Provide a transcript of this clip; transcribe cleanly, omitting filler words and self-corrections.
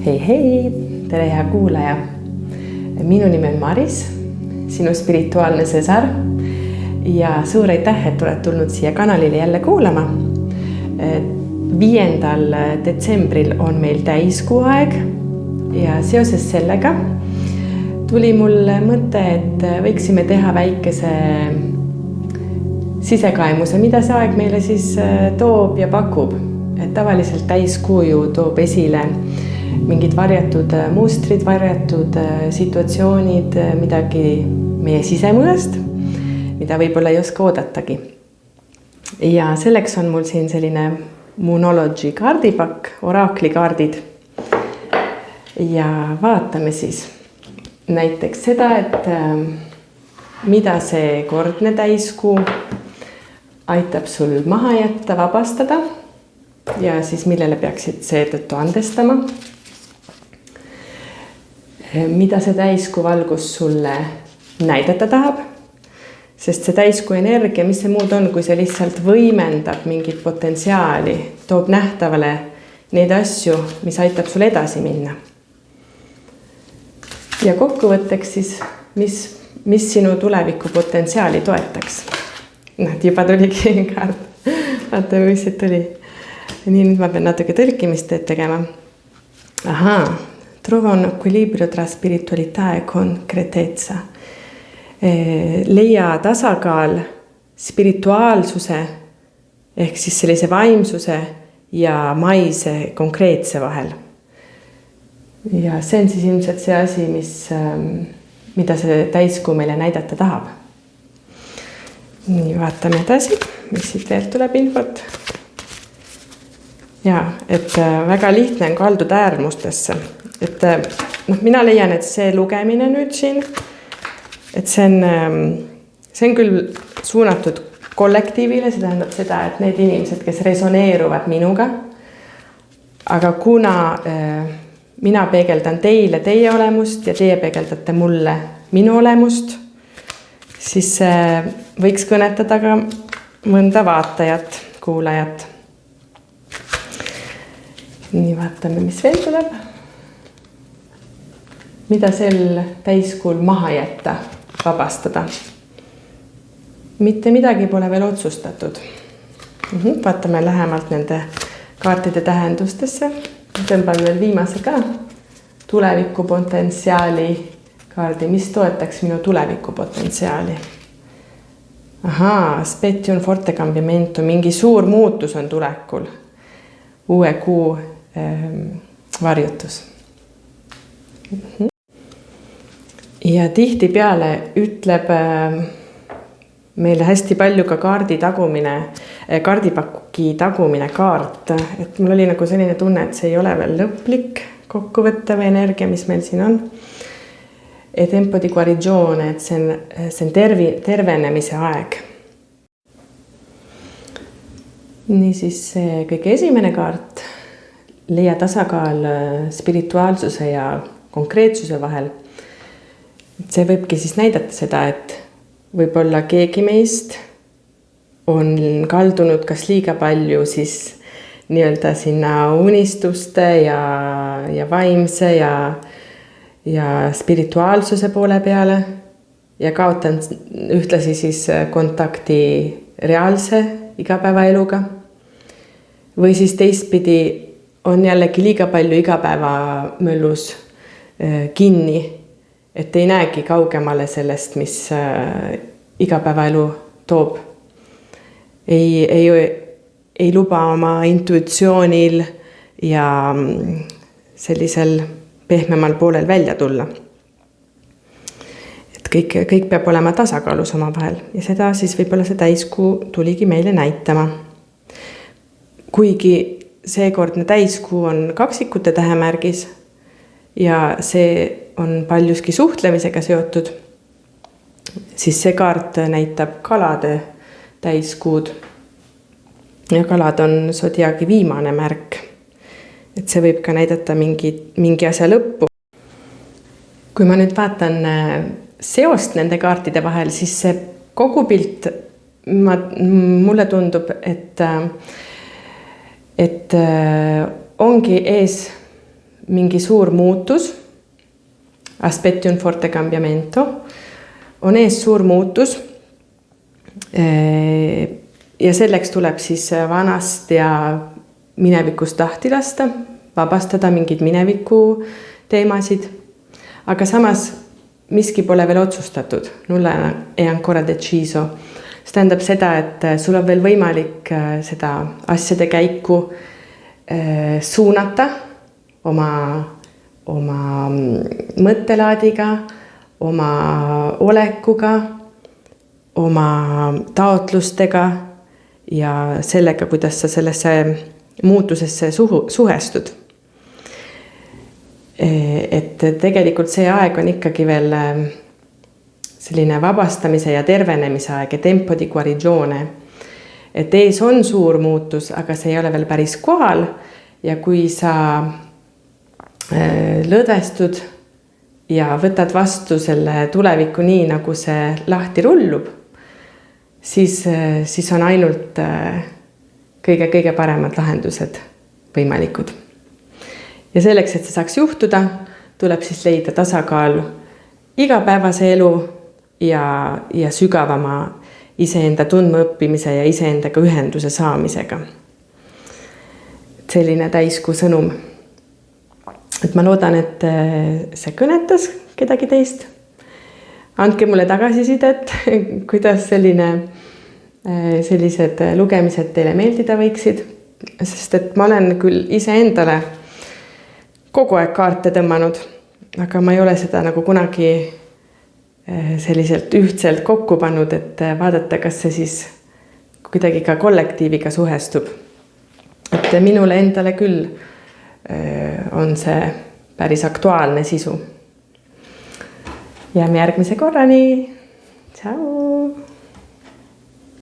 Hei, tere hea kuulaja. Minu nimi on Maris, sinu spirituaalne sõsar ja suur aitäh, et oled tulnud siia kanalile jälle kuulama. 5. detsembril on meil täiskuu aeg ja seoses sellega tuli mul mõte, et võiksime teha väikese sisekaemuse, mida see aeg meile siis toob ja pakub. Et tavaliselt täiskuu ju toob esile mingid varjatud mustrid, varjatud situatsioonid, midagi meie sisemõõst, mida võib-olla ei oska oodatagi. Ja selleks on mul siin selline Moonology kaardipakk, oraklikaardid. Ja vaatame siis näiteks seda, et mida see kordne täiskuu aitab sul maha jätta, vabastada ja siis millele peaksid seetõttu andestama. Mida see täiskuu valgus sulle näidata tahab, sest see täiskuu energia, mis see muud on, kui see lihtsalt võimendab mingit potentsiaali, toob nähtavale neid asju, mis aitab sul edasi minna. Ja kokkuvõtteks siis, mis sinu tuleviku potentsiaali toetaks. Juba tuligi kaart. Vaata, mis siit tuli. Nii, nüüd ma pean natuke tõlkimist tegema. Trovo un equilibrio tra spiritualità e concretezza. Leia tasakaal spirituaalsuse ehk siis sellise vaimsuse ja maise konkreetse vahel. Ja see on siis ilmselt see asi, mida see täiskuu meile näidata tahab. Nii, vaatame edasi, mis siit veel tuleb infot. Ja, et väga lihtne on kalduda äärmustesse. Et mina leian, et see lugemine nüüd siin, et see on küll suunatud kollektiivile, see tähendab seda, et need inimesed, kes resoneeruvad minuga, aga kuna mina peegeldan teile teie olemust ja teie peegeldate mulle minu olemust, siis võiks kõnetada ka mõnda vaatajat, kuulajat. Nii, vaatame, mis veel tuleb. Mida sel täiskuul maha jätta, vabastada. Mitte midagi pole veel otsustatud. Vaatame lähemalt nende kaartide tähendustesse. Tõmban veel viimase ka. Tuleviku potentsiaali kaardi, mis toetaks minu tuleviku potentsiaali. Aspetti un forte cambiamento, mingi suur muutus on tulekul. Uue kuu varjutus. Ja tihti peale ütleb meile hästi palju ka kaardipakki tagumine kaart. Et mul oli nagu selline tunne, et see ei ole veel lõplik kokkuvõtte või energia, mis meil siin on. Et tempo di guarigione, et see on tervenemise aeg. Niisiis see kõige esimene kaart, leia tasakaal spirituaalsuse ja konkreetsuse vahel. See võibki siis näidata seda, et võib-olla keegi meist on kaldunud kas liiga palju siis nii-öelda sinna unistuste ja vaimse ja spirituaalsuse poole peale ja kaotan ühtlasi siis kontakti reaalse igapäevaeluga. Või siis teistpidi on jällegi liiga palju igapäevamöllus kinni, et ei näegi kaugemale sellest, mis igapäevaelu toob. Ei luba oma intuitsioonil ja sellisel pehmemal poolel välja tulla. Et kõik peab olema tasakaalus oma vahel ja seda siis võib-olla see täiskuu tuligi meile näitama. Kuigi seekordne täiskuu on kaksikute tähemärgis ja see on paljuski suhtlemisega seotud, siis see kaart näitab kalade täiskuud. Ja kalad on sodiaagi viimane märk. Et see võib ka näidata mingi asja lõppu. Kui ma nüüd vaatan seost nende kaartide vahel, siis see kogu pilt, mulle tundub, et ongi ees mingi suur muutus, aspetto un forte cambiamento, on ees suur muutus ja selleks tuleb siis vanast ja minevikust lahti lasta, vabastada mingeid mineviku teemasid, aga samas miski pole veel otsustatud, nulla ei ancora deciso. See tähendab seda, et sul on veel võimalik seda asjade käiku suunata oma mõttelaadiga, oma olekuga, oma taotlustega ja sellega, kuidas sa sellesse muutusesse suhestud. Et tegelikult see aeg on ikkagi veel selline vabastamise ja tervenemise aeg ja tempo di guarigione. Et ees on suur muutus, aga see ei ole veel päris kohal ja kui sa lõdvestud ja võtad vastu selle tuleviku nii, nagu see lahti rullub, siis on ainult kõige paremad lahendused võimalikud. Ja selleks, et see saaks juhtuda, tuleb siis leida tasakaal igapäevase elu ja sügavama iseenda tundma õppimise ja iseendaga ühenduse saamisega. Selline täiskuu sõnum. Et ma loodan, et see kõnetas kedagi teist. Andke mulle tagasisidet, kuidas sellised lugemised teile meeldida võiksid, sest et ma olen küll iseendale kogu aeg kaarte tõmmanud, aga ma ei ole seda nagu kunagi selliselt ühtselt kokku pannud, et vaadata, kas see siis kuidagi ka kollektiiviga suhestub. Et minule endale küll on see päris aktuaalne sisu. Jääme järgmise korrani. Tšau!